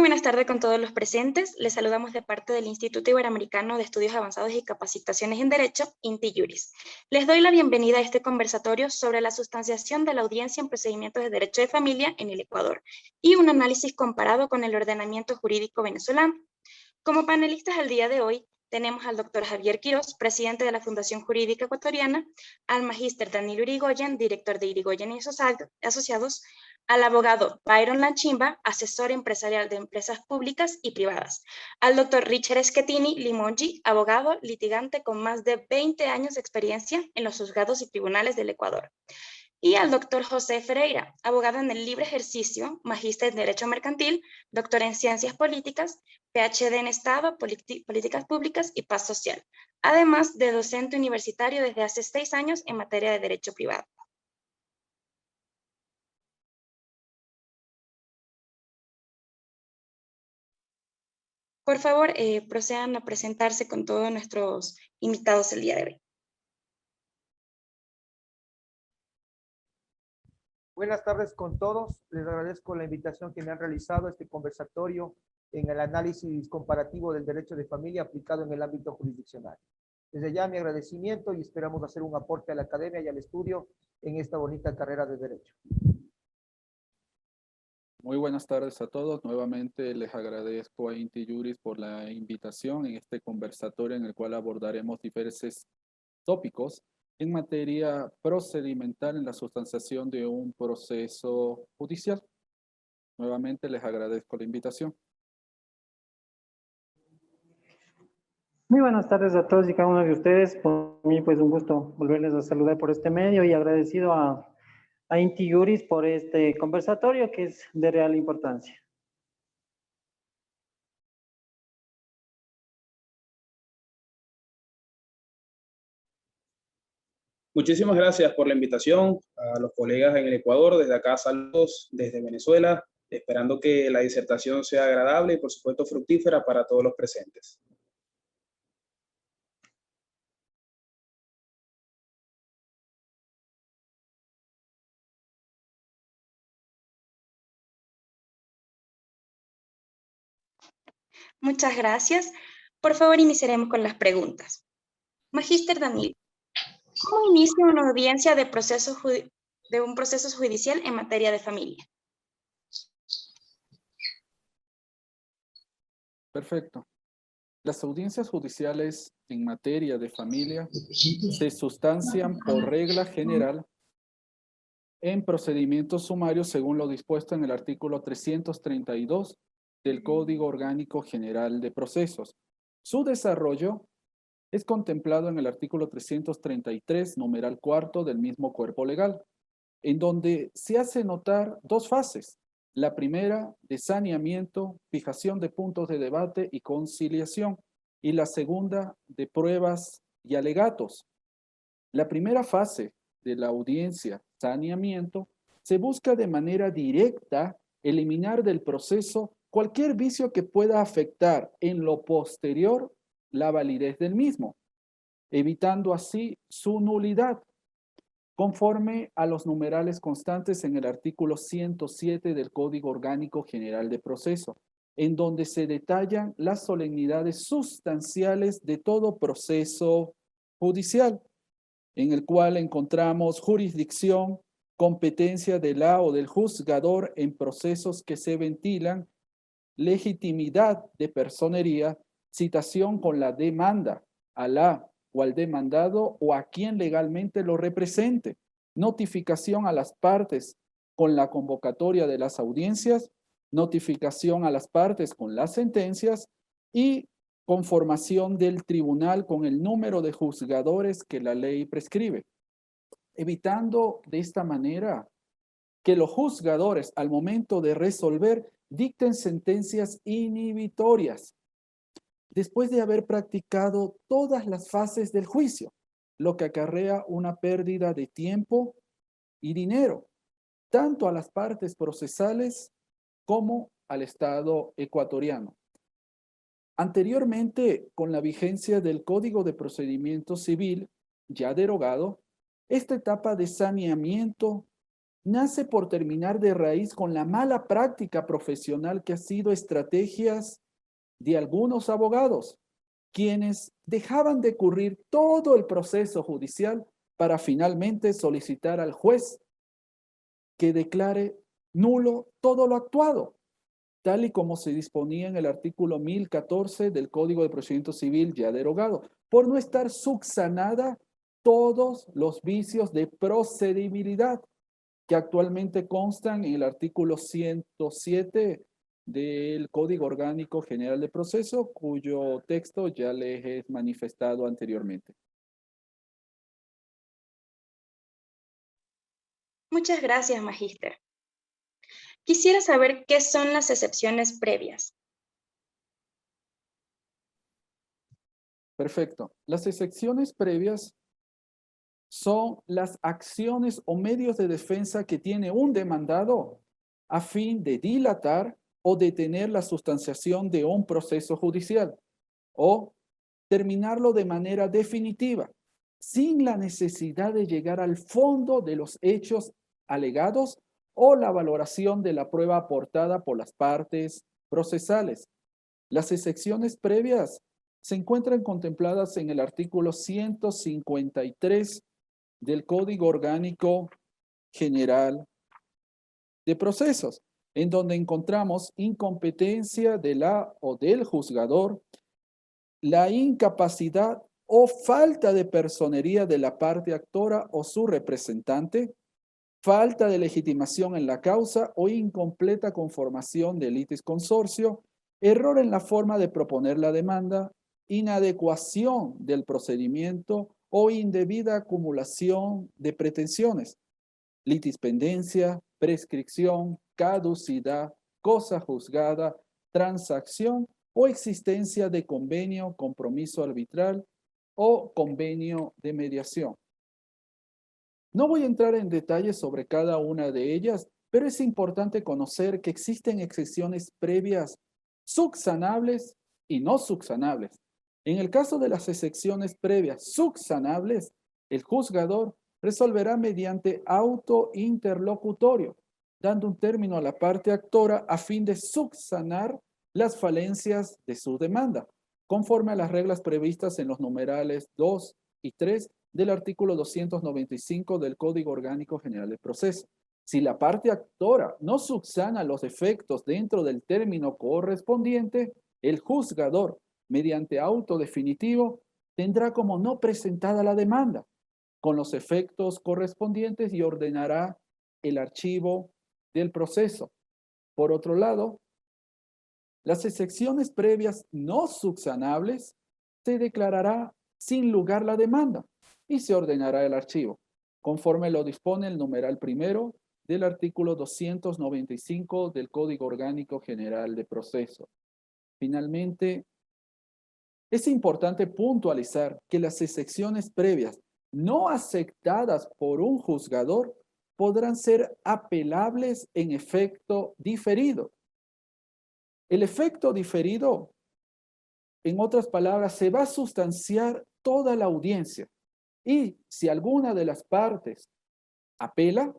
buenas tardes con todos los presentes. Les saludamos de parte del Instituto Iberoamericano de Estudios Avanzados y Capacitaciones en Derecho, INTI Juris. Les doy la bienvenida a este conversatorio sobre la sustanciación de la audiencia en procedimientos de derecho de familia en el Ecuador y un análisis comparado con el ordenamiento jurídico venezolano. Como panelistas al día de hoy, tenemos al doctor Javier Quiroz, presidente de la Fundación Jurídica Ecuatoriana, al magíster Daniel Irigoyen, director de Irigoyen y Asociados, al abogado Byron Lanchimba, asesor empresarial de empresas públicas y privadas, al doctor Richard Schettini Limongi, abogado litigante con más de 20 años de experiencia en los juzgados y tribunales del Ecuador, y al doctor José Ferreira, abogado en el libre ejercicio, magíster en Derecho Mercantil, doctor en Ciencias Políticas, PhD en Estado, Políticas Públicas y Paz Social, además de docente universitario desde hace 6 años en materia de Derecho Privado. Por favor, procedan a presentarse con todos nuestros invitados el día de hoy. Buenas tardes con todos. Les agradezco la invitación que me han realizado a este conversatorio en el análisis comparativo del derecho de familia aplicado en el ámbito jurisdiccional. Desde ya mi agradecimiento y esperamos hacer un aporte a la academia y al estudio en esta bonita carrera de derecho. Muy buenas tardes a todos. Nuevamente les agradezco a INTI Juris por la invitación en este conversatorio en el cual abordaremos diversos tópicos en materia procedimental en la sustanciación de un proceso judicial. Nuevamente les agradezco la invitación. Muy buenas tardes a todos y cada uno de ustedes. Por mí, pues, un gusto volverles a saludar por este medio y agradecido a INTI Juris por este conversatorio que es de real importancia. Muchísimas gracias por la invitación a los colegas en el Ecuador. Desde acá saludos desde Venezuela, esperando que la disertación sea agradable y por supuesto fructífera para todos los presentes. Muchas gracias. Por favor, iniciaremos con las preguntas. Magíster Daniel, ¿cómo inicia una audiencia de un proceso judicial en materia de familia? Perfecto. Las audiencias judiciales en materia de familia se sustancian por regla general en procedimientos sumarios según lo dispuesto en el artículo 332 del Código Orgánico General de Procesos. Su desarrollo es contemplado en el artículo 333, numeral cuarto del mismo cuerpo legal, en donde se hace notar dos fases. La primera, de saneamiento, fijación de puntos de debate y conciliación, y la segunda, de pruebas y alegatos. La primera fase de la audiencia, saneamiento, se busca de manera directa eliminar del proceso cualquier vicio que pueda afectar en lo posterior la validez del mismo, evitando así su nulidad, conforme a los numerales constantes en el artículo 107 del Código Orgánico General de Proceso, en donde se detallan las solemnidades sustanciales de todo proceso judicial, en el cual encontramos jurisdicción, competencia de la o del juzgador en procesos que se ventilan, legitimidad de personería, citación con la demanda a la o al demandado o a quien legalmente lo represente, notificación a las partes con la convocatoria de las audiencias, notificación a las partes con las sentencias y conformación del tribunal con el número de juzgadores que la ley prescribe, evitando de esta manera que los juzgadores al momento de resolver dicten sentencias inhibitorias después de haber practicado todas las fases del juicio, lo que acarrea una pérdida de tiempo y dinero, tanto a las partes procesales como al Estado ecuatoriano. Anteriormente, con la vigencia del Código de Procedimiento Civil, ya derogado, esta etapa de saneamiento nace por terminar de raíz con la mala práctica profesional que ha sido estrategias de algunos abogados, quienes dejaban de ocurrir todo el proceso judicial para finalmente solicitar al juez que declare nulo todo lo actuado, tal y como se disponía en el artículo 1014 del Código de Procedimiento Civil ya derogado, por no estar subsanada todos los vicios de procedibilidad que actualmente constan en el artículo 107 del Código Orgánico General de Proceso, cuyo texto ya les he manifestado anteriormente. Muchas gracias, magíster. Quisiera saber qué son las excepciones previas. Perfecto. Las excepciones previas son las acciones o medios de defensa que tiene un demandado a fin de dilatar o detener la sustanciación de un proceso judicial o terminarlo de manera definitiva, sin la necesidad de llegar al fondo de los hechos alegados o la valoración de la prueba aportada por las partes procesales. Las excepciones previas se encuentran contempladas en el artículo 153 del Código Orgánico General de Procesos, en donde encontramos incompetencia de la o del juzgador, la incapacidad o falta de personería de la parte actora o su representante, falta de legitimación en la causa o incompleta conformación del litis consorcio, error en la forma de proponer la demanda, inadecuación del procedimiento o indebida acumulación de pretensiones, litispendencia, prescripción, caducidad, cosa juzgada, transacción o existencia de convenio, compromiso arbitral o convenio de mediación. No voy a entrar en detalles sobre cada una de ellas, pero es importante conocer que existen excepciones previas subsanables y no subsanables. En el caso de las excepciones previas subsanables, el juzgador resolverá mediante auto interlocutorio, dando un término a la parte actora a fin de subsanar las falencias de su demanda, conforme a las reglas previstas en los numerales 2 y 3 del artículo 295 del Código Orgánico General de Proceso. Si la parte actora no subsana los efectos dentro del término correspondiente, el juzgador, mediante auto definitivo, tendrá como no presentada la demanda, con los efectos correspondientes y ordenará el archivo del proceso. Por otro lado, las excepciones previas no subsanables se declarará sin lugar la demanda y se ordenará el archivo, conforme lo dispone el numeral primero del artículo 295 del Código Orgánico General de Proceso. Finalmente, es importante puntualizar que las excepciones previas no aceptadas por un juzgador podrán ser apelables en efecto diferido. El efecto diferido, en otras palabras, se va a sustanciar toda la audiencia y si alguna de las partes apela,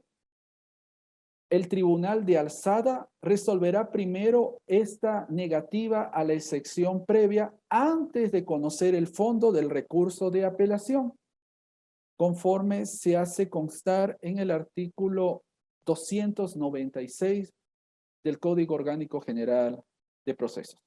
el tribunal de alzada resolverá primero esta negativa a la excepción previa antes de conocer el fondo del recurso de apelación, conforme se hace constar en el artículo 296 del Código Orgánico General de Procesos.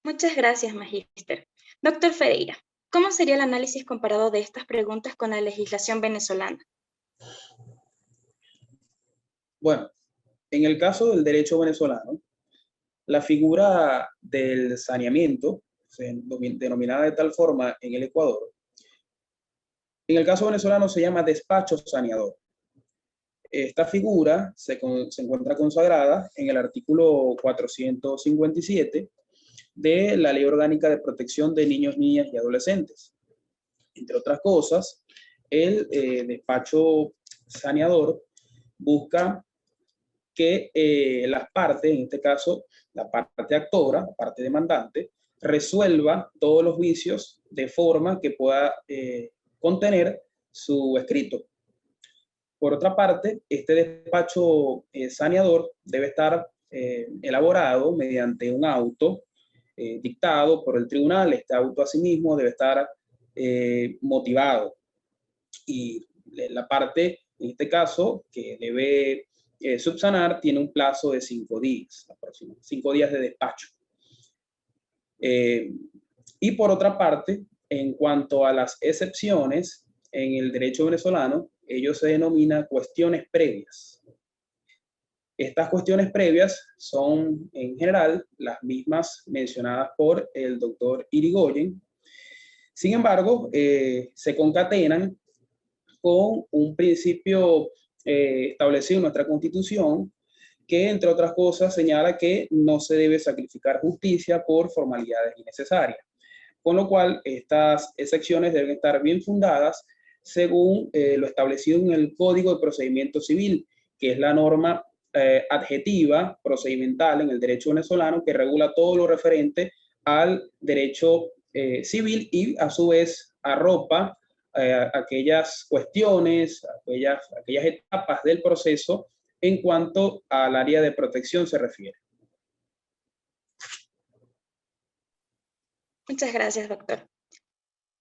Muchas gracias, magíster. Doctor Ferreira, ¿cómo sería el análisis comparado de estas preguntas con la legislación venezolana? Bueno, en el caso del derecho venezolano, la figura del saneamiento, denominada de tal forma en el Ecuador, en el caso venezolano se llama despacho saneador. Esta figura se encuentra consagrada en el artículo 457 de la Ley Orgánica de Protección de Niños, Niñas y Adolescentes. Entre otras cosas, el despacho saneador busca que las partes, en este caso la parte actora, la parte demandante, resuelva todos los vicios de forma que pueda contener su escrito. Por otra parte, este despacho saneador debe estar elaborado mediante un auto dictado por el tribunal. Este auto asimismo debe estar motivado. Y la parte, en este caso, que debe subsanar, tiene un plazo de 5 días, aproximadamente 5 días de despacho. Y por otra parte, en cuanto a las excepciones, en el derecho venezolano, ello se denomina cuestiones previas. Estas cuestiones previas son, en general, las mismas mencionadas por el doctor Irigoyen. Sin embargo, se concatenan con un principio establecido en nuestra Constitución, que, entre otras cosas, señala que no se debe sacrificar justicia por formalidades innecesarias. Con lo cual, estas excepciones deben estar bien fundadas según lo establecido en el Código de Procedimiento Civil, que es la norma adjetiva procedimental en el derecho venezolano que regula todo lo referente al derecho civil y, a su vez, arropa aquellas cuestiones, aquellas etapas del proceso en cuanto al área de protección se refiere. Muchas gracias, doctor.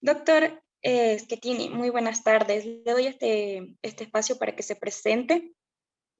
Doctor Schettini, muy buenas tardes. Le doy este espacio para que se presente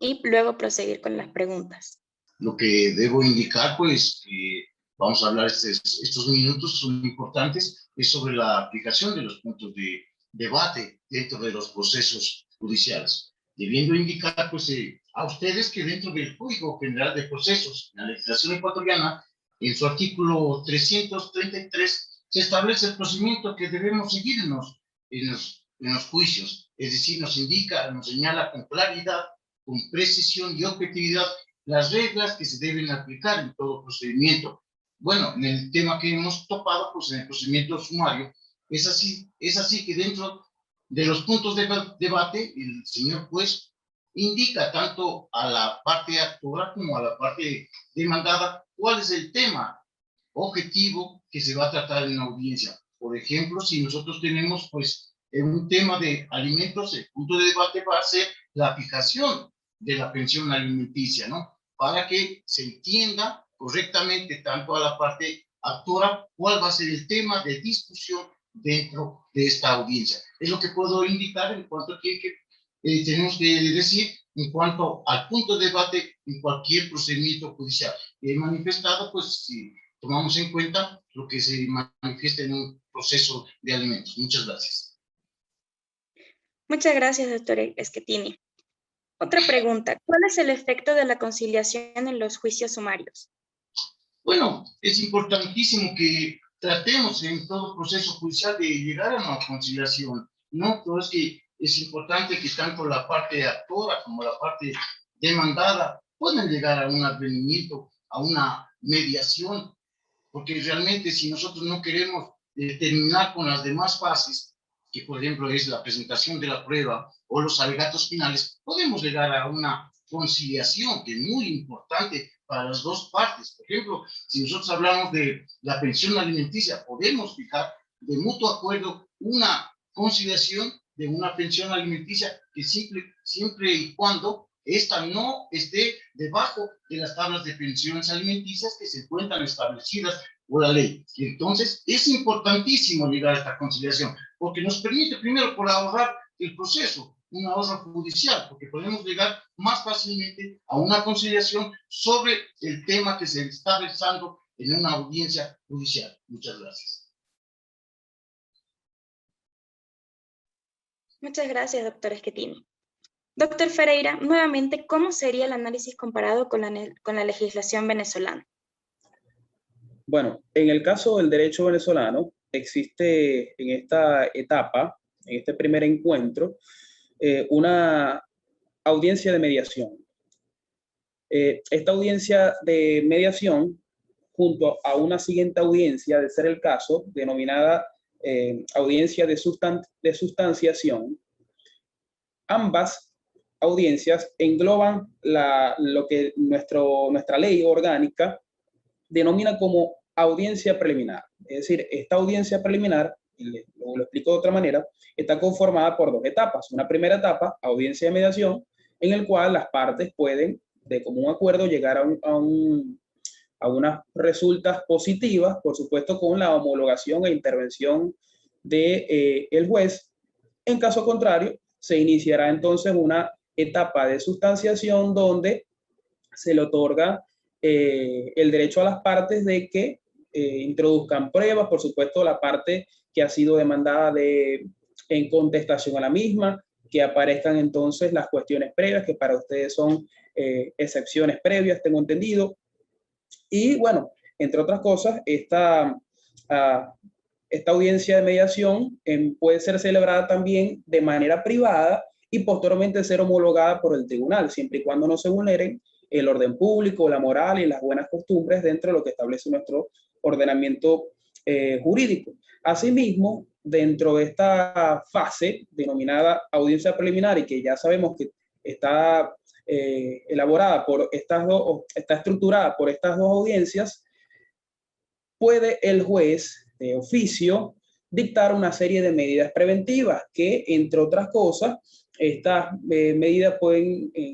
y luego proseguir con las preguntas. Lo que debo indicar, pues, que vamos a hablar estos minutos son importantes, es sobre la aplicación de los puntos de debate dentro de los procesos judiciales. Debiendo indicar, pues, a ustedes que dentro del Código General de Procesos, en la legislación ecuatoriana, en su artículo 333, se establece el procedimiento que debemos seguir en los juicios. Es decir, nos indica, nos señala con claridad, con precisión y objetividad las reglas que se deben aplicar en todo procedimiento. Bueno, en el tema que hemos topado, pues en el procedimiento sumario, es así que dentro de los puntos de debate, el señor juez indica tanto a la parte actora como a la parte demandada cuál es el tema objetivo que se va a tratar en la audiencia. Por ejemplo, si nosotros tenemos, pues, un tema de alimentos, el punto de debate va a ser la fijación de la pensión alimenticia, ¿no? Para que se entienda correctamente tanto a la parte actora cuál va a ser el tema de discusión dentro de esta audiencia. Es lo que puedo indicar en cuanto a que tenemos que decir en cuanto al punto de debate en cualquier procedimiento judicial. He manifestado, pues, si tomamos en cuenta lo que se manifiesta en un proceso de alimentos. Muchas gracias. Muchas gracias, doctor Schettini. Otra pregunta, ¿cuál es el efecto de la conciliación en los juicios sumarios? Bueno, es importantísimo que tratemos en todo proceso judicial de llegar a una conciliación, ¿no? Pero es que es importante que tanto la parte actora como la parte demandada puedan llegar a un advenimiento, a una mediación, porque realmente si nosotros no queremos terminar con las demás fases, que por ejemplo es la presentación de la prueba o los alegatos finales, podemos llegar a una conciliación que es muy importante para las dos partes. Por ejemplo, si nosotros hablamos de la pensión alimenticia, podemos fijar de mutuo acuerdo una conciliación de una pensión alimenticia que siempre y cuando esta no esté debajo de las tablas de pensiones alimenticias que se encuentran establecidas por la ley. Y entonces es importantísimo llegar a esta conciliación, porque nos permite primero por ahorrar el proceso, un ahorro judicial, porque podemos llegar más fácilmente a una conciliación sobre el tema que se está versando en una audiencia judicial. Muchas gracias. Muchas gracias, doctor Schettini. Doctor Ferreira, nuevamente, ¿cómo sería el análisis comparado con la legislación venezolana? Bueno, en el caso del derecho venezolano, existe en esta etapa, en este primer encuentro, una audiencia de mediación. Esta audiencia de mediación, junto a una siguiente audiencia, de ser el caso, denominada audiencia de sustanciación, ambas audiencias engloban lo que nuestra ley orgánica denomina como audiencia preliminar. Es decir, esta audiencia preliminar lo explico de otra manera, está conformada por dos etapas. Una primera etapa, audiencia de mediación, en el cual las partes pueden, de común acuerdo, llegar a unas resultas positivas, por supuesto con la homologación e intervención de el juez. En caso contrario, se iniciará entonces una etapa de sustanciación donde se le otorga el derecho a las partes de que introduzcan pruebas, por supuesto la parte que ha sido demandada en contestación a la misma, que aparezcan entonces las cuestiones previas, que para ustedes son excepciones previas, tengo entendido. Y bueno, entre otras cosas, esta audiencia de mediación puede ser celebrada también de manera privada y posteriormente ser homologada por el tribunal, siempre y cuando no se vulneren el orden público, la moral y las buenas costumbres dentro de lo que establece nuestro ordenamiento jurídico. Asimismo, dentro de esta fase denominada audiencia preliminar y que ya sabemos que está elaborada por está estructurada por estas dos audiencias, puede el juez de oficio dictar una serie de medidas preventivas que, entre otras cosas, estas medidas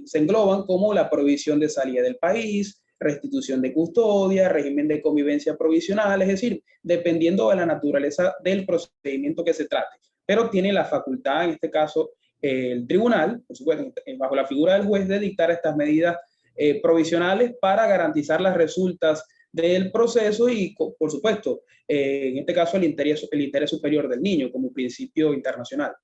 se engloban como la prohibición de salida del país, restitución de custodia, régimen de convivencia provisional, es decir, dependiendo de la naturaleza del procedimiento que se trate. Pero tiene la facultad, en este caso, el tribunal, por supuesto, bajo la figura del juez, de dictar estas medidas provisionales para garantizar las resultas del proceso y, por supuesto, en este caso, el interés superior del niño como principio internacional.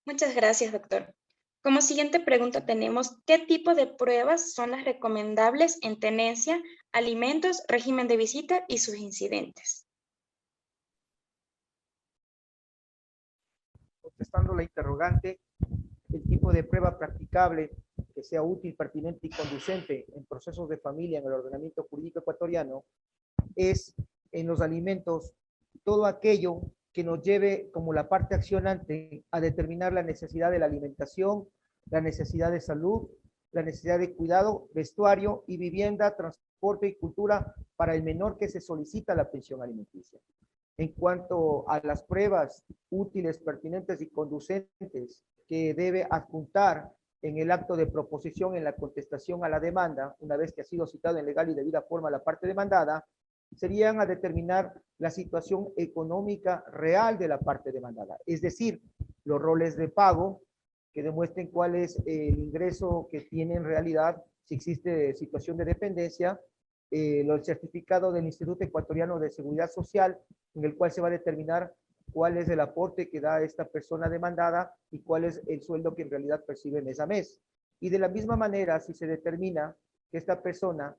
Muchas gracias, doctor. Como siguiente pregunta tenemos, ¿qué tipo de pruebas son las recomendables en tenencia, alimentos, régimen de visita y sus incidentes? Contestando la interrogante, el tipo de prueba practicable que sea útil, pertinente y conducente en procesos de familia en el ordenamiento jurídico ecuatoriano es en los alimentos todo aquello que nos lleve como la parte accionante a determinar la necesidad de la alimentación, la necesidad de salud, la necesidad de cuidado, vestuario y vivienda, transporte y cultura para el menor que se solicita la pensión alimenticia. En cuanto a las pruebas útiles, pertinentes y conducentes que debe adjuntar en el acto de proposición en la contestación a la demanda, una vez que ha sido citado en legal y debida forma la parte demandada, serían a determinar la situación económica real de la parte demandada, es decir, los roles de pago que demuestren cuál es el ingreso que tiene en realidad, si existe situación de dependencia, el certificado del Instituto Ecuatoriano de Seguridad Social, en el cual se va a determinar cuál es el aporte que da esta persona demandada y cuál es el sueldo que en realidad percibe mes a mes. Y de la misma manera, si se determina que esta persona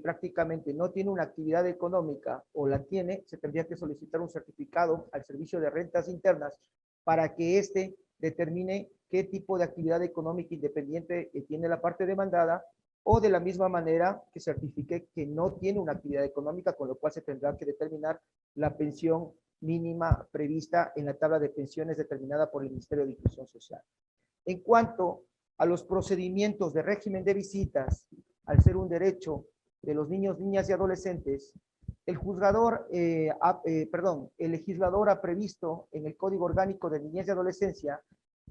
prácticamente no tiene una actividad económica o la tiene, se tendría que solicitar un certificado al Servicio de Rentas Internas para que éste determine qué tipo de actividad económica independiente tiene la parte demandada, o de la misma manera que certifique que no tiene una actividad económica, con lo cual se tendrá que determinar la pensión mínima prevista en la tabla de pensiones determinada por el Ministerio de Inclusión Social. En cuanto a los procedimientos de régimen de visitas, al ser un derecho de los niños, niñas y adolescentes, el legislador ha previsto en el Código Orgánico de Niñez y Adolescencia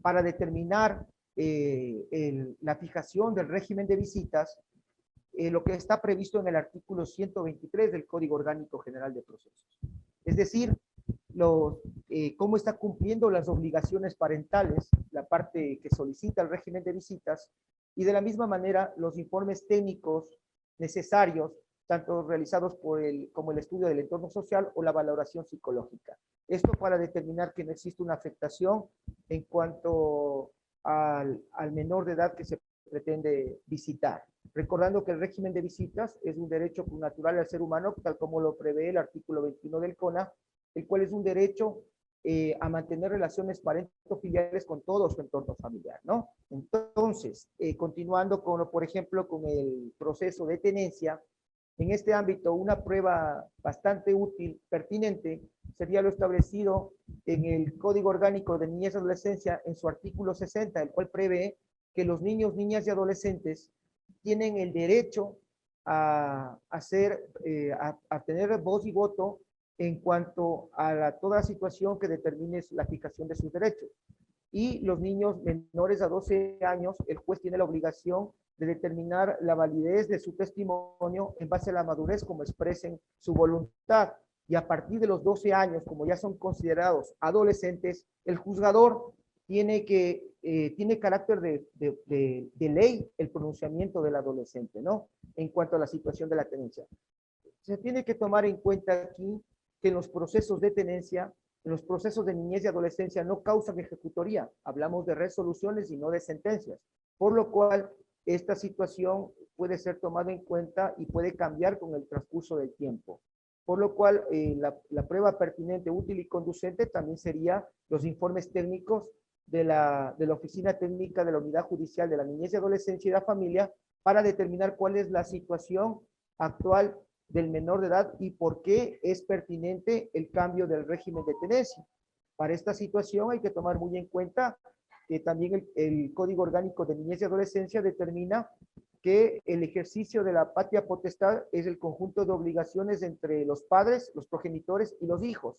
para determinar la fijación del régimen de visitas, lo que está previsto en el artículo 123 del Código Orgánico General de Procesos. Es decir, cómo está cumpliendo las obligaciones parentales, la parte que solicita el régimen de visitas, y de la misma manera los informes técnicos necesarios, tanto realizados como el estudio del entorno social o la valoración psicológica. Esto para determinar que no existe una afectación en cuanto al menor de edad que se pretende visitar. Recordando que el régimen de visitas es un derecho natural al ser humano, tal como lo prevé el artículo 21 del CONA, el cual es un derecho a mantener relaciones parento-filiales con todo su entorno familiar, ¿no? Entonces, continuando con, por ejemplo, con el proceso de tenencia, en este ámbito, una prueba bastante útil, pertinente, sería lo establecido en el Código Orgánico de Niñez y Adolescencia en su artículo 60, el cual prevé que los niños, niñas y adolescentes tienen el derecho a tener voz y voto en cuanto a toda situación que determine la fijación de sus derechos. Y los niños menores a 12 años, el juez tiene la obligación de determinar la validez de su testimonio en base a la madurez como expresen su voluntad. Y a partir de los 12 años, como ya son considerados adolescentes, el juzgador tiene carácter de ley el pronunciamiento del adolescente, ¿no? En cuanto a la situación de la tenencia. Se tiene que tomar en cuenta aquí que en los procesos de tenencia, en los procesos de niñez y adolescencia no causan ejecutoría. Hablamos de resoluciones y no de sentencias. Por lo cual, esta situación puede ser tomada en cuenta y puede cambiar con el transcurso del tiempo. Por lo cual, la prueba pertinente, útil y conducente también sería los informes técnicos de la Oficina Técnica de la Unidad Judicial de la Niñez y Adolescencia y la Familia para determinar cuál es la situación actual del menor de edad y por qué es pertinente el cambio del régimen de tenencia. Para esta situación hay que tomar muy en cuenta que también el Código Orgánico de Niñez y Adolescencia determina que el ejercicio de la patria potestad es el conjunto de obligaciones entre los padres, los progenitores y los hijos.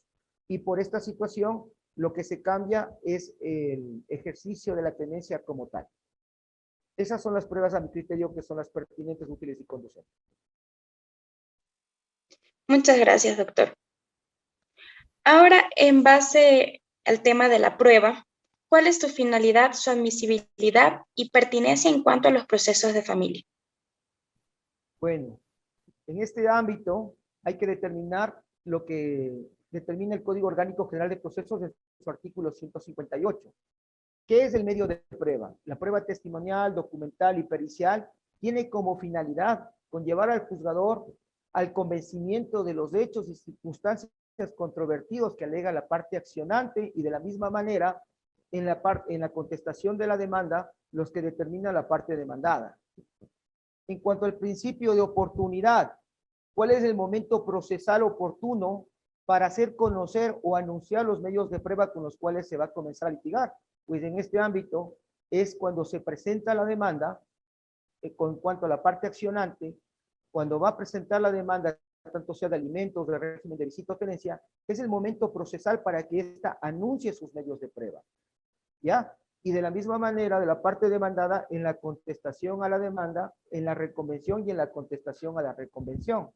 Y por esta situación, lo que se cambia es el ejercicio de la tenencia como tal. Esas son las pruebas a mi criterio que son las pertinentes, útiles y conducentes. Muchas gracias, doctor. Ahora, en base al tema de la prueba, ¿cuál es su finalidad, su admisibilidad y pertinencia en cuanto a los procesos de familia? Bueno, en este ámbito hay que determinar lo que determina el Código Orgánico General de Procesos en su artículo 158. ¿Qué es el medio de prueba? La prueba testimonial, documental y pericial tiene como finalidad conllevar al juzgador al convencimiento de los hechos y circunstancias controvertidos que alega la parte accionante y de la misma manera en la contestación de la demanda los que determina la parte demandada. En cuanto al principio de oportunidad, ¿cuál es el momento procesal oportuno para hacer conocer o anunciar los medios de prueba con los cuales se va a comenzar a litigar? Pues en este ámbito es cuando se presenta la demanda, con cuanto a la parte accionante, cuando va a presentar la demanda, tanto sea de alimentos, de régimen de visita o tenencia, es el momento procesal para que ésta anuncie sus medios de prueba. ¿Ya? Y de la misma manera, de la parte demandada, en la contestación a la demanda, en la reconvención y en la contestación a la reconvención.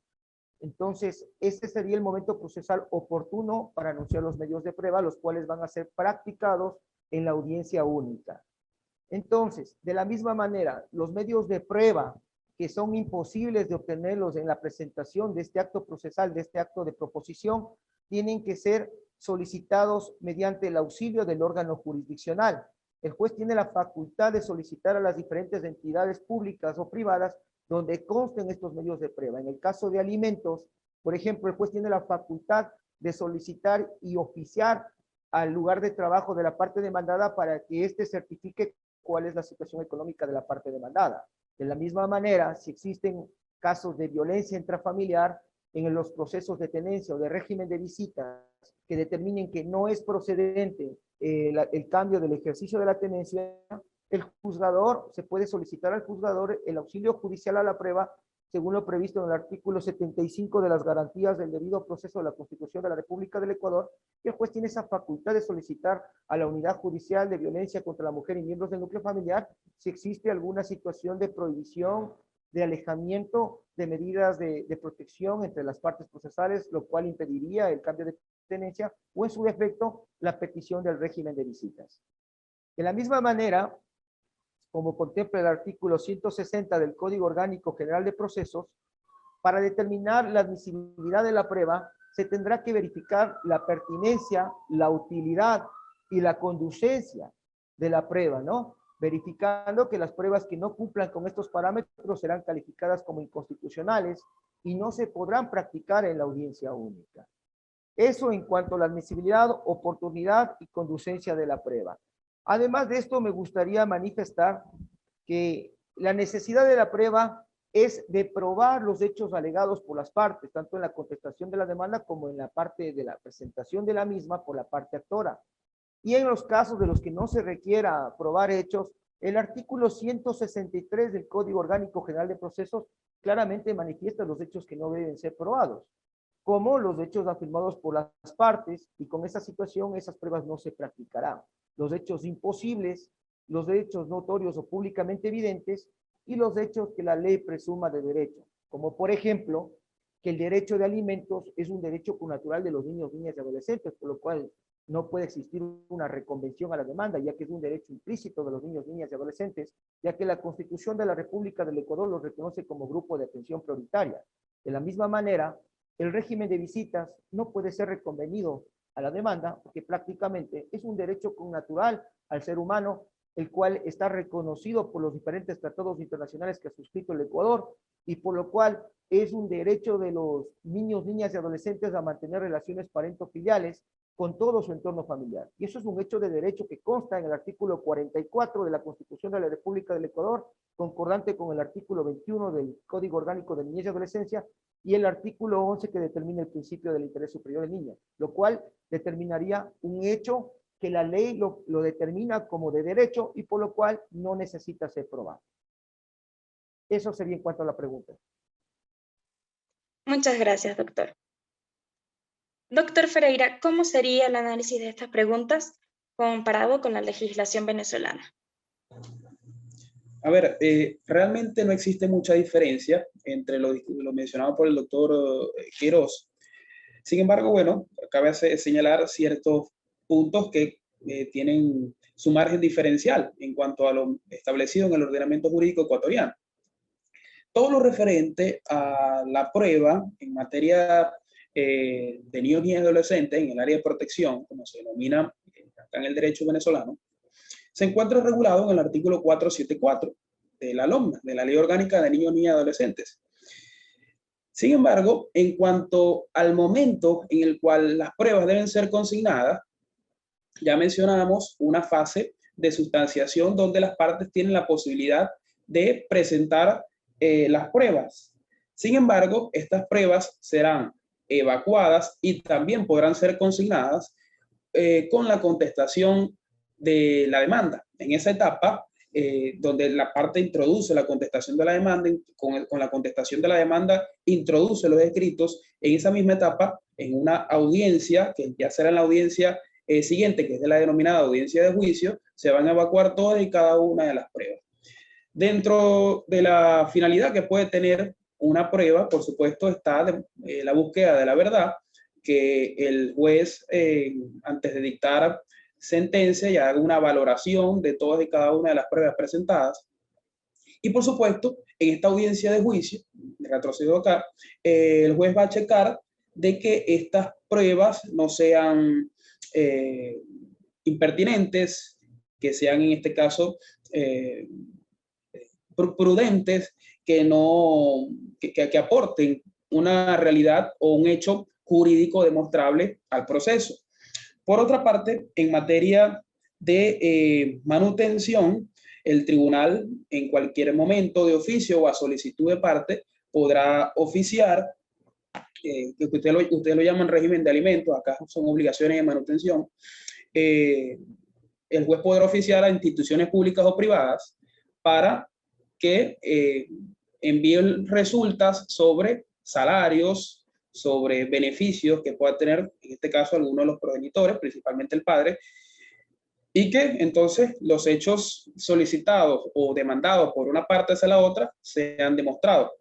Entonces, este sería el momento procesal oportuno para anunciar los medios de prueba, los cuales van a ser practicados en la audiencia única. Entonces, de la misma manera, los medios de prueba que son imposibles de obtenerlos en la presentación de este acto procesal, de este acto de proposición, tienen que ser solicitados mediante el auxilio del órgano jurisdiccional. El juez tiene la facultad de solicitar a las diferentes entidades públicas o privadas donde consten estos medios de prueba. En el caso de alimentos, por ejemplo, el juez tiene la facultad de solicitar y oficiar al lugar de trabajo de la parte demandada para que éste certifique cuál es la situación económica de la parte demandada. De la misma manera, si existen casos de violencia intrafamiliar en los procesos de tenencia o de régimen de visitas que determinen que no es procedente el cambio del ejercicio de la tenencia, el juzgador, se puede solicitar al juzgador el auxilio judicial a la prueba según lo previsto en el artículo 75 de las garantías del debido proceso de la Constitución de la República del Ecuador, y el juez tiene esa facultad de solicitar a la Unidad Judicial de Violencia contra la Mujer y miembros del núcleo familiar si existe alguna situación de prohibición, de alejamiento de medidas de protección entre las partes procesales, lo cual impediría el cambio de tenencia, o en su defecto, la petición del régimen de visitas. De la misma manera, como contempla el artículo 160 del Código Orgánico General de Procesos, para determinar la admisibilidad de la prueba, se tendrá que verificar la pertinencia, la utilidad y la conducencia de la prueba, ¿no? Verificando que las pruebas que no cumplan con estos parámetros serán calificadas como inconstitucionales y no se podrán practicar en la audiencia única. Eso en cuanto a la admisibilidad, oportunidad y conducencia de la prueba. Además de esto, me gustaría manifestar que la necesidad de la prueba es de probar los hechos alegados por las partes, tanto en la contestación de la demanda como en la parte de la presentación de la misma por la parte actora. Y en los casos de los que no se requiera probar hechos, el artículo 163 del Código Orgánico General de Procesos claramente manifiesta los hechos que no deben ser probados, como los hechos afirmados por las partes, y con esa situación esas pruebas no se practicarán. Los hechos imposibles, los hechos notorios o públicamente evidentes, y los hechos que la ley presuma de derecho, como por ejemplo, que el derecho de alimentos es un derecho connatural de los niños, niñas y adolescentes, por lo cual no puede existir una reconvención a la demanda, ya que es un derecho implícito de los niños, niñas y adolescentes, ya que la Constitución de la República del Ecuador los reconoce como grupo de atención prioritaria. De la misma manera, el régimen de visitas no puede ser reconvenido a la demanda, porque prácticamente es un derecho connatural al ser humano, el cual está reconocido por los diferentes tratados internacionales que ha suscrito el Ecuador, y por lo cual es un derecho de los niños, niñas y adolescentes a mantener relaciones parentofiliales con todo su entorno familiar. Y eso es un hecho de derecho que consta en el artículo 44 de la Constitución de la República del Ecuador, concordante con el artículo 21 del Código Orgánico de Niñez y Adolescencia, y el artículo 11 que determina el principio del interés superior del niño, lo cual determinaría un hecho que la ley lo determina como de derecho y por lo cual no necesita ser probado. Eso sería en cuanto a la pregunta. Muchas gracias, doctor. Doctor Ferreira, ¿cómo sería el análisis de estas preguntas comparado con la legislación venezolana? A ver, realmente no existe mucha diferencia entre lo mencionado por el doctor Queiroz. Sin embargo, bueno, cabe señalar ciertos puntos que tienen su margen diferencial en cuanto a lo establecido en el ordenamiento jurídico ecuatoriano. Todo lo referente a la prueba en materia de niños y adolescentes en el área de protección, como se denomina acá en el derecho venezolano, se encuentra regulado en el artículo 474 de la LOMNA, de la Ley Orgánica de Niños, Niñas y Adolescentes. Sin embargo, en cuanto al momento en el cual las pruebas deben ser consignadas, ya mencionamos una fase de sustanciación donde las partes tienen la posibilidad de presentar las pruebas. Sin embargo, estas pruebas serán evacuadas y también podrán ser consignadas con la contestación de la demanda. En esa etapa, donde la parte introduce la contestación de la demanda, con la contestación de la demanda introduce los escritos, en esa misma etapa, en una audiencia, que ya será en la audiencia siguiente, que es de la denominada audiencia de juicio, se van a evacuar todas y cada una de las pruebas. Dentro de la finalidad que puede tener una prueba, por supuesto, está la búsqueda de la verdad, que el juez, antes de dictar sentencia, ya haga una valoración de todas y cada una de las pruebas presentadas. Y por supuesto, en esta audiencia de juicio, retrocedo acá, el juez va a checar de que estas pruebas no sean impertinentes, que sean en este caso prudentes, que aporten una realidad o un hecho jurídico demostrable al proceso. Por otra parte, en materia de manutención, el tribunal en cualquier momento de oficio o a solicitud de parte podrá oficiar, que usted lo llaman régimen de alimentos, acá son obligaciones de manutención. El juez podrá oficiar a instituciones públicas o privadas para que envíen resultas sobre salarios, sobre beneficios que pueda tener, en este caso, alguno de los progenitores, principalmente el padre, y que entonces los hechos solicitados o demandados por una parte hacia la otra sean demostrados.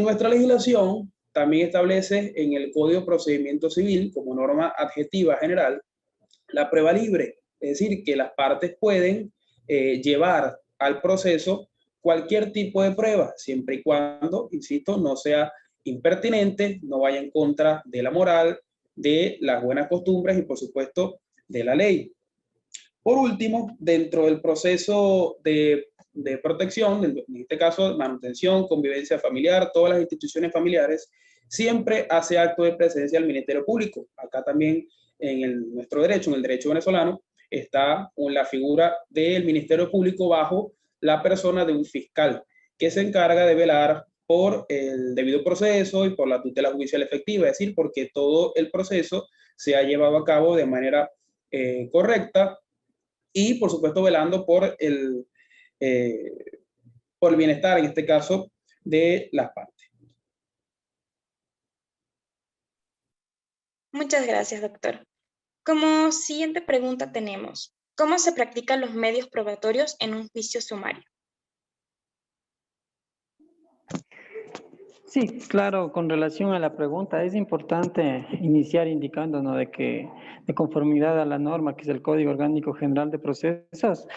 Nuestra legislación también establece en el Código de Procedimiento Civil, como norma adjetiva general, la prueba libre, es decir, que las partes pueden llevar al proceso cualquier tipo de prueba, siempre y cuando, insisto, no sea impertinente, no vaya en contra de la moral, de las buenas costumbres y, por supuesto, de la ley. Por último, dentro del proceso de protección, en este caso, manutención, convivencia familiar, todas las instituciones familiares, siempre hace acto de presencia el Ministerio Público. Acá también, en nuestro derecho, en el derecho venezolano, está la figura del Ministerio Público bajo la persona de un fiscal, que se encarga de velar por el debido proceso y por la tutela judicial efectiva, es decir, porque todo el proceso se ha llevado a cabo de manera correcta y, por supuesto, velando por el bienestar, en este caso, de las partes. Muchas gracias, doctor. Como siguiente pregunta tenemos, ¿cómo se practican los medios probatorios en un juicio sumario? Sí, claro, con relación a la pregunta, es importante iniciar indicando, ¿no?, de que de conformidad a la norma, que es el Código Orgánico General de Procesos,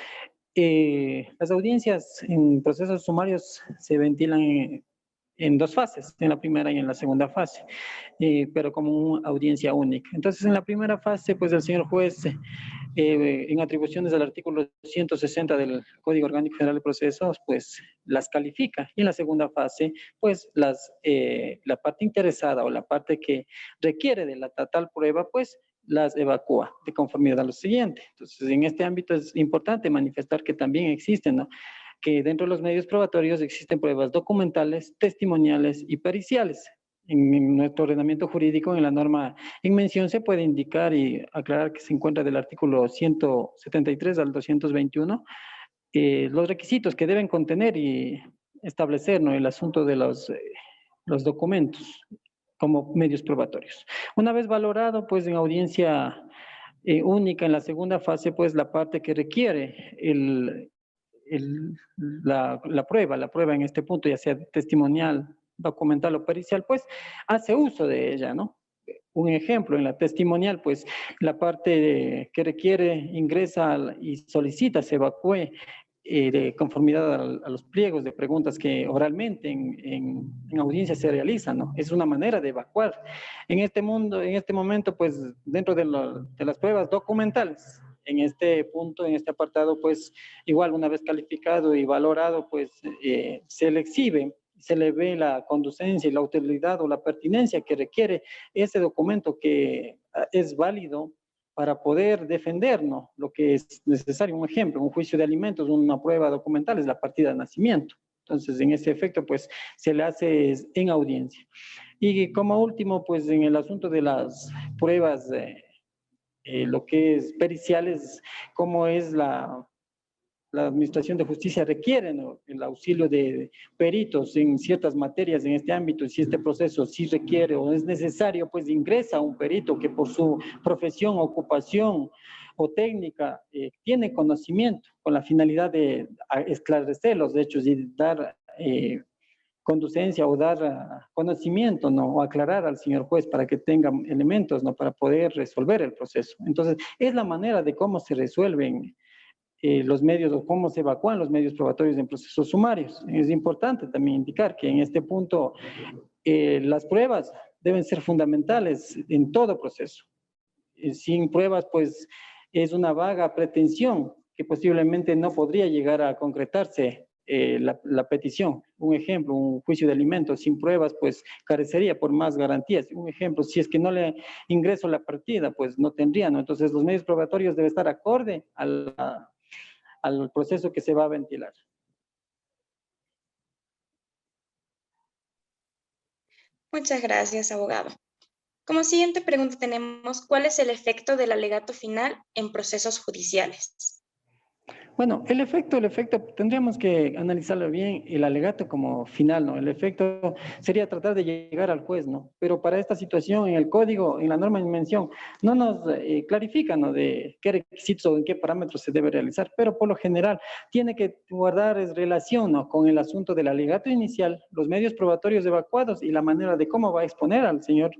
las audiencias en procesos sumarios se ventilan en dos fases, en la primera y en la segunda fase, pero como una audiencia única. Entonces, en la primera fase, pues el señor juez, en atribuciones del artículo 160 del Código Orgánico General de Procesos, pues las califica. Y en la segunda fase, pues la parte interesada o la parte que requiere de la tal prueba, pues las evacúa de conformidad a lo siguiente. Entonces, en este ámbito es importante manifestar que también existen, ¿no?, que dentro de los medios probatorios existen pruebas documentales, testimoniales y periciales. En nuestro ordenamiento jurídico, en la norma en mención, se puede indicar y aclarar que se encuentra del artículo 173 al 221 los requisitos que deben contener y establecer, ¿no?, el asunto de los documentos como medios probatorios. Una vez valorado, pues en audiencia única, en la segunda fase, pues la parte que requiere la prueba en este punto, ya sea testimonial, documental o pericial, pues hace uso de ella, ¿no? Un ejemplo, en la testimonial, pues la parte que requiere ingresa y solicita, se evacúe de conformidad a los pliegos de preguntas que oralmente en audiencia se realizan, ¿no? Es una manera de evacuar. En este momento, pues dentro de las pruebas documentales, en este punto, en este apartado, pues igual una vez calificado y valorado, pues se le exhibe, se le ve la conducencia y la utilidad o la pertinencia que requiere ese documento que es válido para poder defendernos lo que es necesario. Un ejemplo, un juicio de alimentos, una prueba documental es la partida de nacimiento. Entonces, en ese efecto, pues se le hace en audiencia. Y como último, pues en el asunto de las pruebas, lo que es periciales, como es la Administración de Justicia requiere, ¿no?, el auxilio de peritos en ciertas materias en este ámbito. Si este proceso sí requiere o es necesario, pues ingresa un perito que por su profesión, ocupación o técnica tiene conocimiento con la finalidad de esclarecer los hechos y dar conducencia o dar conocimiento, ¿no?, o aclarar al señor juez para que tenga elementos, ¿no?, para poder resolver el proceso. Entonces, es la manera de cómo se resuelven los medios o cómo se evacúan los medios probatorios en procesos sumarios. Es importante también indicar que en este punto las pruebas deben ser fundamentales en todo proceso. Sin pruebas, pues es una vaga pretensión que posiblemente no podría llegar a concretarse la petición. Un ejemplo, un juicio de alimentos sin pruebas, pues carecería por más garantías. Un ejemplo, si es que no le ingreso la partida, pues no tendría, ¿no? Entonces los medios probatorios deben estar acorde al proceso que se va a ventilar. Muchas gracias, abogado. Como siguiente pregunta tenemos, ¿cuál es el efecto del alegato final en procesos judiciales? Bueno, el efecto, tendríamos que analizarlo bien, el alegato como final, ¿no? El efecto sería tratar de llegar al juez, ¿no? Pero para esta situación, en el código, en la norma de mención, no nos clarifica, ¿no?, de qué requisitos o en qué parámetros se debe realizar, pero por lo general tiene que guardar relación, ¿no?, con el asunto del alegato inicial, los medios probatorios evacuados y la manera de cómo va a exponer al señor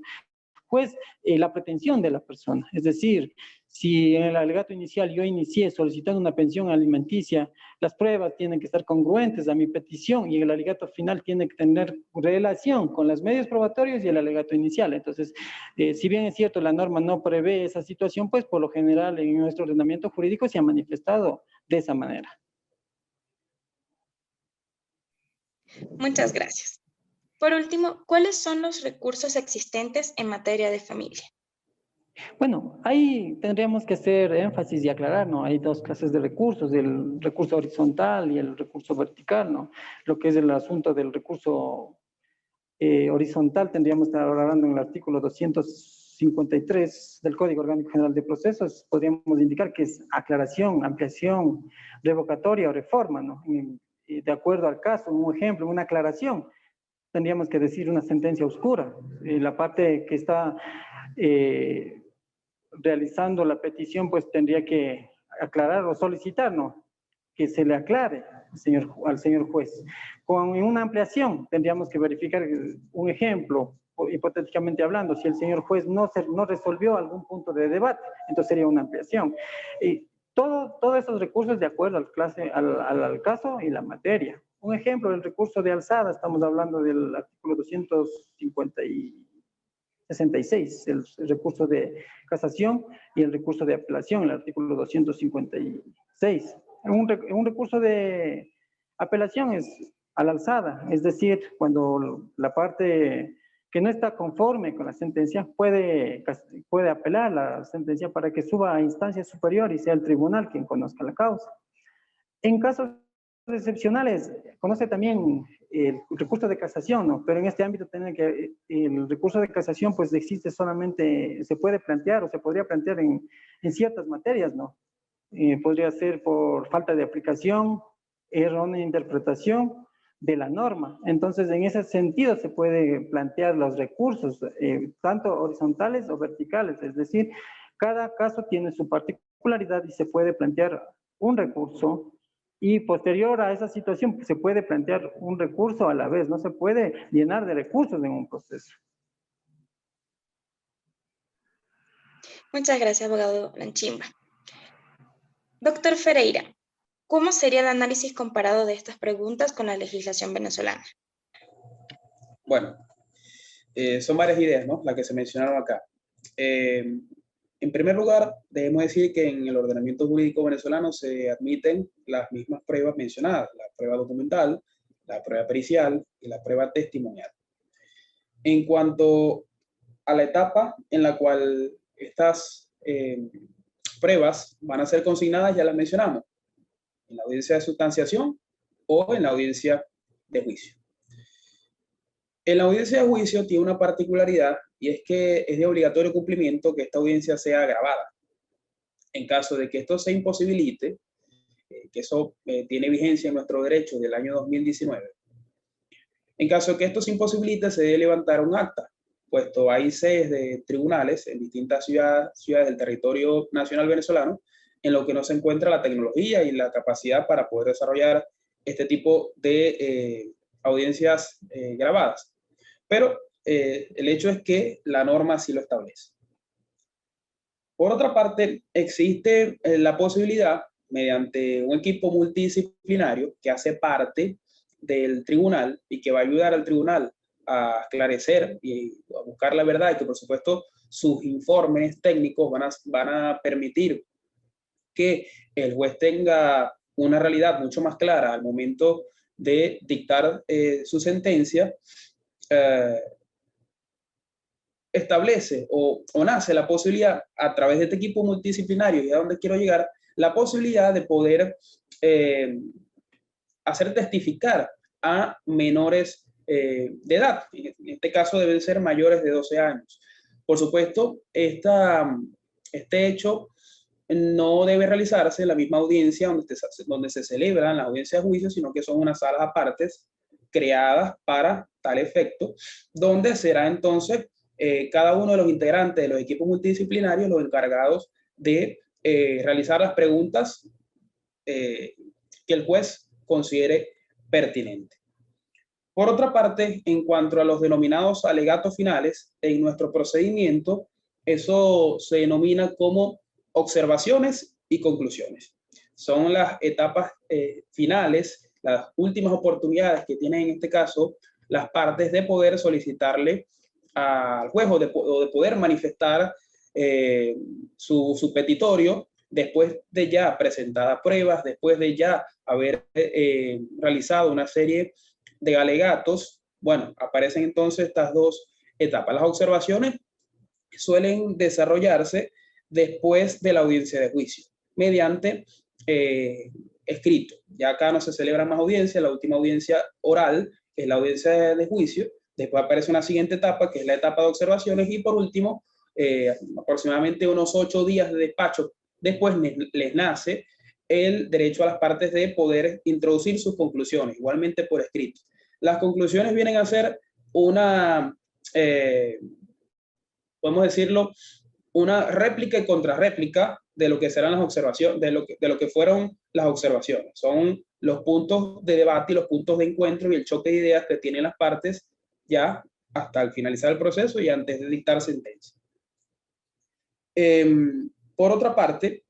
juez la pretensión de la persona. Es decir, si en el alegato inicial yo inicié solicitando una pensión alimenticia, las pruebas tienen que estar congruentes a mi petición y el alegato final tiene que tener relación con los medios probatorios y el alegato inicial. Entonces, si bien es cierto, la norma no prevé esa situación, pues por lo general en nuestro ordenamiento jurídico se ha manifestado de esa manera. Muchas gracias. Por último, ¿cuáles son los recursos existentes en materia de familia? Bueno, ahí tendríamos que hacer énfasis y aclarar, ¿no? Hay dos clases de recursos, el recurso horizontal y el recurso vertical, ¿no? Lo que es el asunto del recurso horizontal, tendríamos que estar hablando en el artículo 253 del Código Orgánico General de Procesos, podríamos indicar que es aclaración, ampliación, revocatoria o reforma, ¿no? De acuerdo al caso, un ejemplo, una aclaración tendríamos que decir una sentencia oscura. La parte que está realizando la petición, pues tendría que aclarar o solicitar, ¿no?, que se le aclare al señor juez. Con una ampliación tendríamos que verificar un ejemplo, hipotéticamente hablando, si el señor juez no resolvió algún punto de debate, entonces sería una ampliación. Todos esos recursos de acuerdo al caso y la materia. Un ejemplo, el recurso de alzada, estamos hablando del artículo 266, el recurso de casación y el recurso de apelación, el artículo 256. Un recurso de apelación es a la alzada, es decir, cuando la parte que no está conforme con la sentencia puede apelar la sentencia para que suba a instancia superior y sea el tribunal quien conozca la causa. En casos excepcionales, conoce también el recurso de casación, ¿no? Pero en este ámbito el recurso de casación pues existe solamente, se puede plantear o se podría plantear en ciertas materias, ¿no? Podría ser por falta de aplicación, errónea interpretación de la norma. Entonces, en ese sentido se puede plantear los recursos, tanto horizontales o verticales, es decir, cada caso tiene su particularidad y se puede plantear un recurso y posterior a esa situación se puede plantear un recurso a la vez, no se puede llenar de recursos en un proceso. Muchas gracias, abogado Lanchimba. Doctor Ferreira, ¿cómo sería el análisis comparado de estas preguntas con la legislación venezolana? Bueno, son varias ideas, ¿no?, las que se mencionaron acá. En primer lugar, debemos decir que en el ordenamiento jurídico venezolano se admiten las mismas pruebas mencionadas, la prueba documental, la prueba pericial y la prueba testimonial. En cuanto a la etapa en la cual estas pruebas van a ser consignadas, ya las mencionamos, en la audiencia de sustanciación o en la audiencia de juicio. En la audiencia de juicio tiene una particularidad y es que es de obligatorio cumplimiento que esta audiencia sea grabada. En caso de que esto se imposibilite, que eso tiene vigencia en nuestro derecho del año 2019, en caso de que esto se imposibilite, se debe levantar un acta, puesto hay sedes de tribunales en distintas ciudades del territorio nacional venezolano, en lo que no se encuentra la tecnología y la capacidad para poder desarrollar este tipo de audiencias grabadas. Pero el hecho es que la norma sí lo establece. Por otra parte, existe la posibilidad, mediante un equipo multidisciplinario que hace parte del tribunal y que va a ayudar al tribunal a esclarecer y a buscar la verdad, y que por supuesto sus informes técnicos van a permitir que el juez tenga una realidad mucho más clara al momento de dictar su sentencia. Establece o nace la posibilidad, a través de este equipo multidisciplinario, y a donde quiero llegar, la posibilidad de poder hacer testificar a menores de edad. En este caso deben ser mayores de 12 años. Por supuesto, este hecho no debe realizarse en la misma audiencia donde se celebran las audiencias de juicio, sino que son unas salas apartes creadas para tal efecto, donde será entonces cada uno de los integrantes de los equipos multidisciplinarios los encargados de realizar las preguntas que el juez considere pertinente. Por otra parte, en cuanto a los denominados alegatos finales, en nuestro procedimiento, eso se denomina como observaciones y conclusiones. Son las etapas finales, las últimas oportunidades que tienen en este caso las partes de poder solicitarle al juez o de poder manifestar su petitorio después de ya presentadas pruebas, después de ya haber realizado una serie de alegatos. Bueno, aparecen entonces estas dos etapas. Las observaciones suelen desarrollarse después de la audiencia de juicio, mediante escrito. Ya acá no se celebran más audiencias, la última audiencia oral es la audiencia de juicio, después aparece una siguiente etapa, que es la etapa de observaciones, y por último, aproximadamente unos 8 días de despacho después les nace el derecho a las partes de poder introducir sus conclusiones, igualmente por escrito. Las conclusiones vienen a ser una, podemos decirlo, una réplica y contrarréplica de lo que serán las observaciones, de lo que fueron las observaciones. Son los puntos de debate y los puntos de encuentro y el choque de ideas que tienen las partes ya hasta el finalizar el proceso y antes de dictar sentencia. Por otra parte,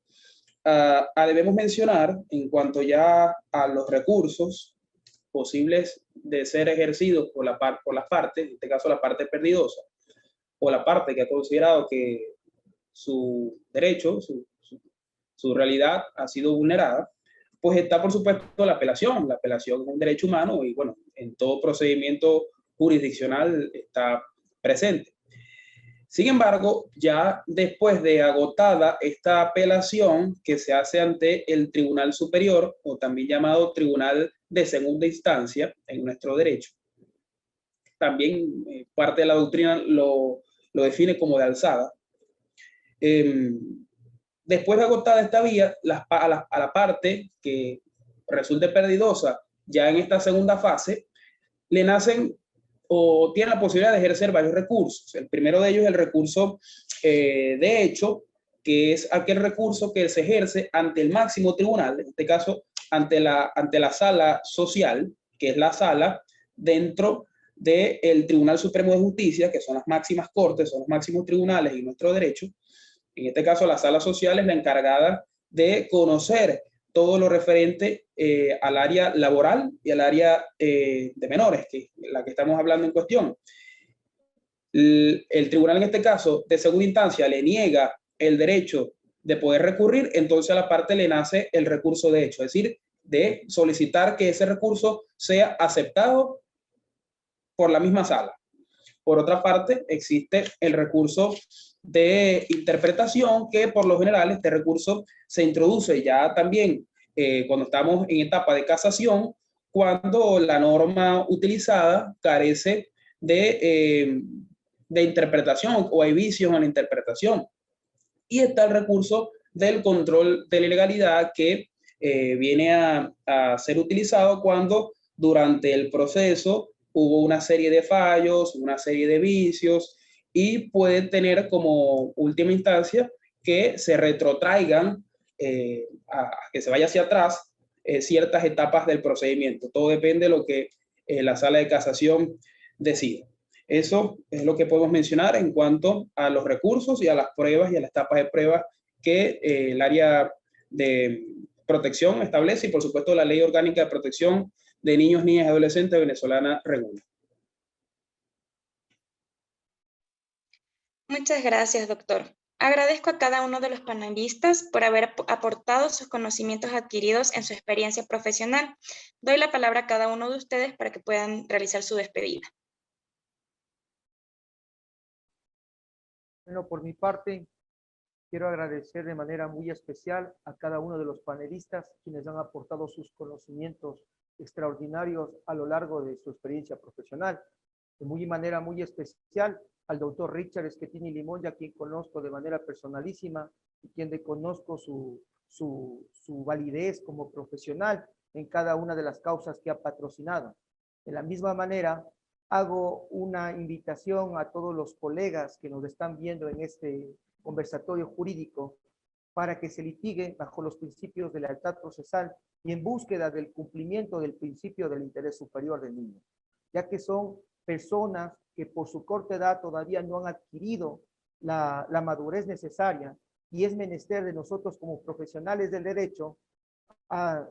debemos mencionar en cuanto ya a los recursos posibles de ser ejercidos por las partes, en este caso la parte perdidosa, o la parte que ha considerado que su derecho, su realidad ha sido vulnerada, pues está por supuesto la apelación. La apelación es un derecho humano y bueno, en todo procedimiento jurisdiccional está presente. Sin embargo, ya después de agotada esta apelación que se hace ante el Tribunal Superior, o también llamado Tribunal de Segunda Instancia en nuestro derecho, también parte de la doctrina lo define como de alzada. Después de agotada esta vía, a la parte que resulte perdidosa ya en esta segunda fase, le nacen o tiene la posibilidad de ejercer varios recursos. El primero de ellos es el recurso de hecho, que es aquel recurso que se ejerce ante el máximo tribunal, en este caso ante la sala social, que es la sala dentro del Tribunal Supremo de Justicia, que son las máximas cortes, son los máximos tribunales en nuestro derecho. En este caso, la sala social es la encargada de conocer todo lo referente al área laboral y al área de menores, que es la que estamos hablando en cuestión. El tribunal, en este caso, de segunda instancia, le niega el derecho de poder recurrir, entonces a la parte le nace el recurso de hecho, es decir, de solicitar que ese recurso sea aceptado por la misma sala. Por otra parte, existe el recurso de interpretación, que por lo general este recurso se introduce ya también cuando estamos en etapa de casación, cuando la norma utilizada carece de interpretación o hay vicios en la interpretación. Y está el recurso del control de la ilegalidad, que viene a ser utilizado cuando durante el proceso hubo una serie de fallos, una serie de vicios, y puede tener como última instancia que se retrotraigan, que se vaya hacia atrás ciertas etapas del procedimiento. Todo depende de lo que la sala de casación decida. Eso es lo que podemos mencionar en cuanto a los recursos y a las pruebas y a las etapas de pruebas que el área de protección establece, y por supuesto la Ley Orgánica de Protección de Niños, Niñas y Adolescentes venezolana regula. Muchas gracias, doctor. Agradezco a cada uno de los panelistas por haber aportado sus conocimientos adquiridos en su experiencia profesional. Doy la palabra a cada uno de ustedes para que puedan realizar su despedida. Bueno, por mi parte, quiero agradecer de manera muy especial a cada uno de los panelistas quienes han aportado sus conocimientos extraordinarios a lo largo de su experiencia profesional. De manera muy especial al doctor Richard Schettini Limongi, a quien conozco de manera personalísima y quien conozco su validez como profesional en cada una de las causas que ha patrocinado. De la misma manera, hago una invitación a todos los colegas que nos están viendo en este conversatorio jurídico para que se litigue bajo los principios de lealtad procesal y en búsqueda del cumplimiento del principio del interés superior del niño, ya que son personas que por su corta edad todavía no han adquirido la madurez necesaria, y es menester de nosotros como profesionales del derecho a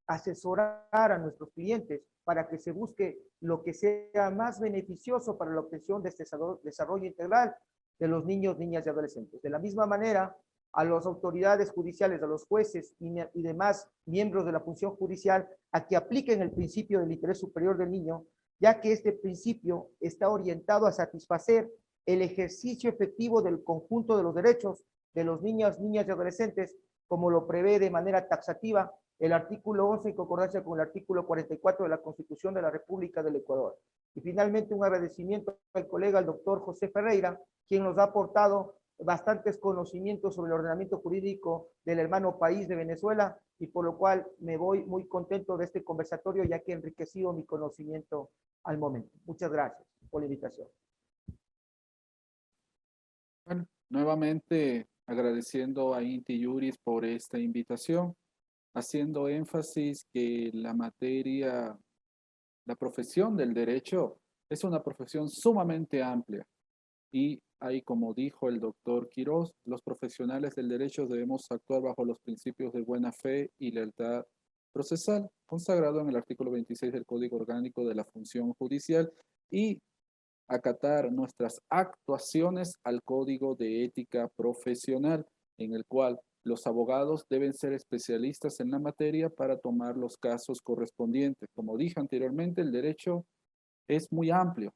asesorar a nuestros clientes para que se busque lo que sea más beneficioso para la obtención de este desarrollo integral de los niños, niñas y adolescentes. De la misma manera, a las autoridades judiciales, a los jueces y demás miembros de la función judicial, a que apliquen el principio del interés superior del niño, ya que este principio está orientado a satisfacer el ejercicio efectivo del conjunto de los derechos de los niños, niñas y adolescentes, como lo prevé de manera taxativa el artículo 11 en concordancia con el artículo 44 de la Constitución de la República del Ecuador. Y finalmente un agradecimiento al colega, el doctor José Ferreira, quien nos ha aportado bastantes conocimientos sobre el ordenamiento jurídico del hermano país de Venezuela, y por lo cual me voy muy contento de este conversatorio, ya que ha enriquecido mi conocimiento al momento. Muchas gracias por la invitación. Bueno, nuevamente agradeciendo a Inti Juris por esta invitación, haciendo énfasis que la materia, la profesión del derecho es una profesión sumamente amplia y ahí, como dijo el doctor Quiroz, los profesionales del derecho debemos actuar bajo los principios de buena fe y lealtad procesal, consagrado en el artículo 26 del Código Orgánico de la Función Judicial, y acatar nuestras actuaciones al Código de Ética Profesional, en el cual los abogados deben ser especialistas en la materia para tomar los casos correspondientes. Como dije anteriormente, el derecho es muy amplio.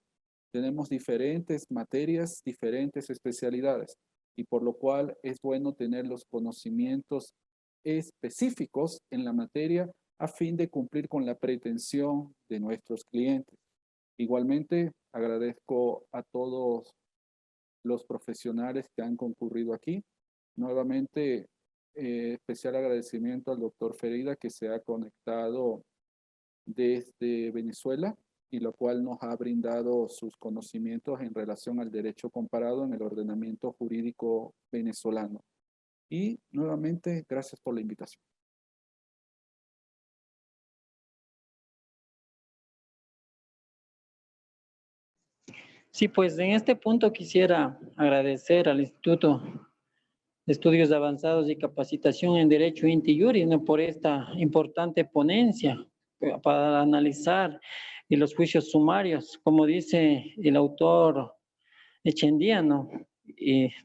Tenemos diferentes materias, diferentes especialidades, y por lo cual es bueno tener los conocimientos específicos en la materia a fin de cumplir con la pretensión de nuestros clientes. Igualmente, agradezco a todos los profesionales que han concurrido aquí. Nuevamente, especial agradecimiento al doctor Ferreira, que se ha conectado desde Venezuela y lo cual nos ha brindado sus conocimientos en relación al derecho comparado en el ordenamiento jurídico venezolano. Y nuevamente, gracias por la invitación. Sí, pues en este punto quisiera agradecer al Instituto de Estudios Avanzados y Capacitación en Derecho Inti Juris, ¿no?, por esta importante ponencia para analizar y los juicios sumarios. Como dice el autor Echendía, ¿no?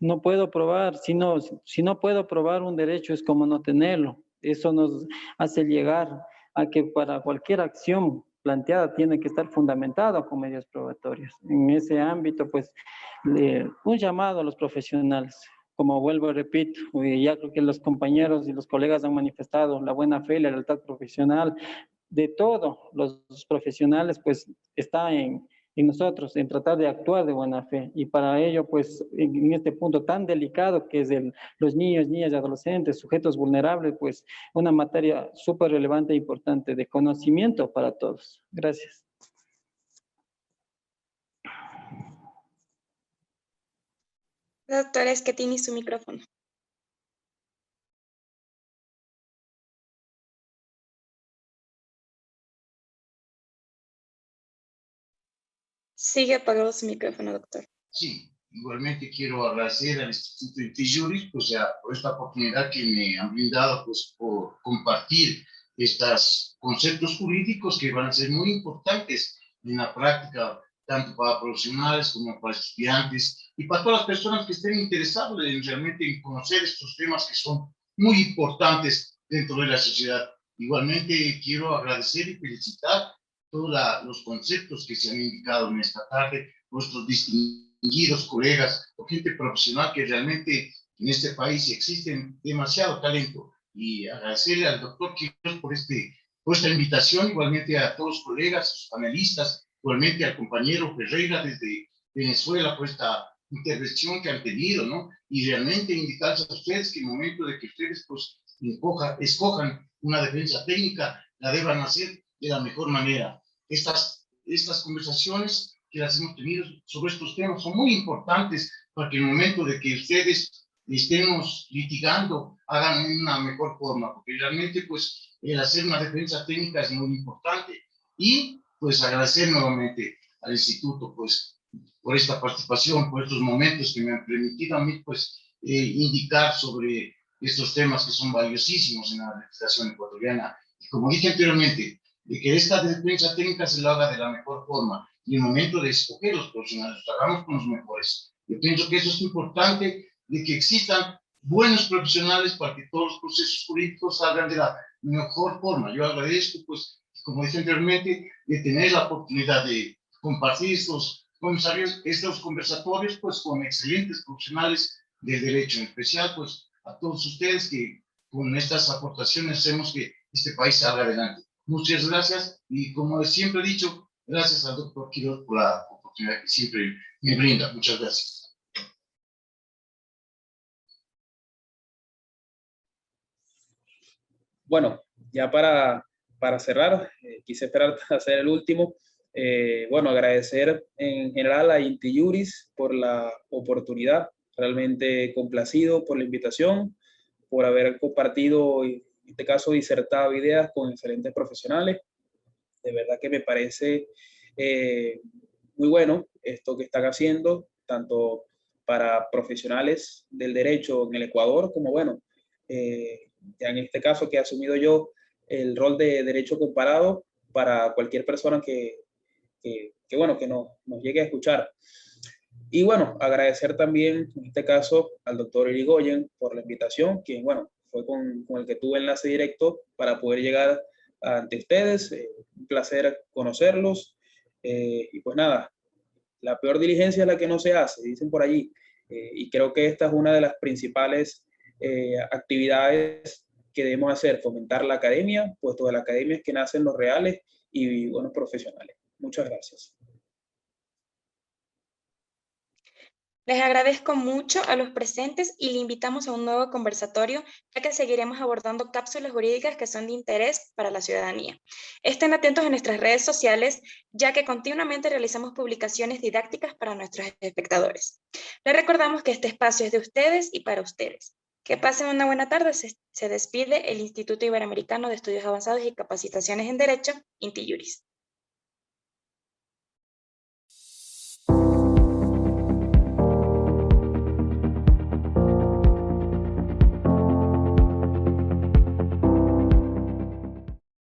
No puedo probar, si no puedo probar un derecho es como no tenerlo. Eso nos hace llegar a que para cualquier acción planteada tiene que estar fundamentada con medios probatorios. En ese ámbito, pues, un llamado a los profesionales. Como vuelvo y repito, ya creo que los compañeros y los colegas han manifestado la buena fe y la lealtad profesional de todos los profesionales, pues está en nosotros, en tratar de actuar de buena fe. Y para ello, pues, en este punto tan delicado que es los niños, niñas y adolescentes, sujetos vulnerables, pues, una materia súper relevante e importante de conocimiento para todos. Gracias. Doctora Schettini, su micrófono. Sigue apagado su micrófono, doctor. Sí, igualmente quiero agradecer al Instituto Inti Juris, pues, por esta oportunidad que me han brindado, pues, por compartir estos conceptos jurídicos que van a ser muy importantes en la práctica, tanto para profesionales como para estudiantes y para todas las personas que estén interesadas realmente en conocer estos temas que son muy importantes dentro de la sociedad. Igualmente quiero agradecer y felicitar todos los conceptos que se han indicado en esta tarde, nuestros distinguidos colegas o gente profesional que realmente en este país existen demasiado talento. Y agradecerle al doctor Quiroz por esta invitación, igualmente a todos los colegas, sus panelistas, igualmente al compañero Ferreira desde Venezuela por esta intervención que han tenido, ¿no? Y realmente indicarles a ustedes que en el momento de que ustedes, pues, escojan una defensa técnica, la deban hacer de la mejor manera. Estas conversaciones que las hemos tenido sobre estos temas son muy importantes para que en el momento de que ustedes estemos litigando hagan una mejor forma, porque realmente, pues, el hacer una defensa técnica es muy importante. Y pues agradecer nuevamente al instituto, pues, por esta participación, por estos momentos que me han permitido a mí, pues, indicar sobre estos temas que son valiosísimos en la legislación ecuatoriana. Y como dije anteriormente, de que esta defensa técnica se lo haga de la mejor forma y en el momento de escoger los profesionales, lo hagamos con los mejores. Yo pienso que eso es importante, de que existan buenos profesionales para que todos los procesos jurídicos salgan de la mejor forma. Yo agradezco, pues, como dije anteriormente, de tener la oportunidad de compartir estos conversatorios, pues, con excelentes profesionales del derecho, en especial, pues, a todos ustedes que con estas aportaciones hacemos que este país salga adelante. Muchas gracias y, como siempre he dicho, gracias al doctor Quiroz por la oportunidad que siempre me brinda. Muchas gracias. Bueno, ya para cerrar, quise esperar a hacer el último. Bueno, agradecer en general a Inti Juris por la oportunidad, realmente complacido por la invitación, por haber compartido, en este caso, disertado ideas con excelentes profesionales. De verdad que me parece muy bueno esto que están haciendo, tanto para profesionales del derecho en el Ecuador, como bueno, ya en este caso que he asumido yo el rol de derecho comparado para cualquier persona bueno, que nos llegue a escuchar. Y bueno, agradecer también en este caso al doctor Irigoyen por la invitación, que bueno, fue con el que tuve enlace directo para poder llegar ante ustedes. Un placer conocerlos. Y pues nada, la peor diligencia es la que no se hace, dicen por allí. Y creo que esta es una de las principales actividades que debemos hacer, fomentar la academia, puesto de la academia es que nacen los reales y buenos profesionales. Muchas gracias. Les agradezco mucho a los presentes y le invitamos a un nuevo conversatorio, ya que seguiremos abordando cápsulas jurídicas que son de interés para la ciudadanía. Estén atentos a nuestras redes sociales, ya que continuamente realizamos publicaciones didácticas para nuestros espectadores. Les recordamos que este espacio es de ustedes y para ustedes. Que pasen una buena tarde. Se despide el Instituto Iberoamericano de Estudios Avanzados y Capacitaciones en Derecho, Inti Juris.